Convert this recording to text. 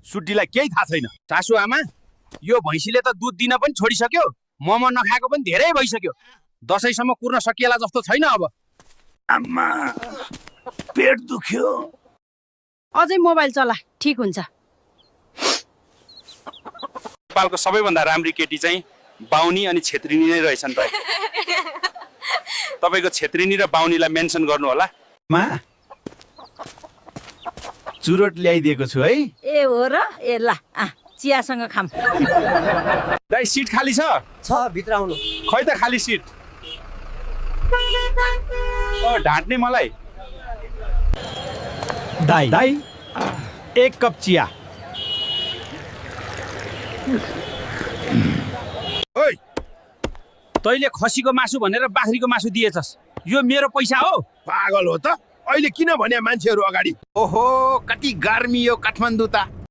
सुड्डीलाई केही थाहा छैन। सासु आमा, यो भैँसीले त दुध दिन पनि छोडिसक्यो, मोमो नखाएको पनि धेरै भइसक्यो। दसैँसम्म कुर्न सकिएला जस्तो छैन अब। आम्मा पेट दुख्यो। अझै मोबाइल चला, ठीक हुन्छ। नेपालको सबैभन्दा राम्री केटी चाहिँ बाउनी अनि छेत्रिनी नै रहेछन् त। तपाईको छेत्रिनी र बाउनीलाई मेन्सन गर्नु होला। मा चुरोट ल्याइदिएको छु है। ए हो र, ए ल चियासँग खाम। दाइ सिट खाली छ? भित्र आउनु। खै त खाली सिट। ढाँट्ने मलाई। दाई एक कप चिया। ओइ, तैँले खसीको मासु भनेर बाख्रीको मासु दिएछस्। यो मेरो पैसा हो? पागल हो त? अहिले किन भने मान्छेहरू अगाडि? ओहो, कति गर्मी यो काठमाडौँ त।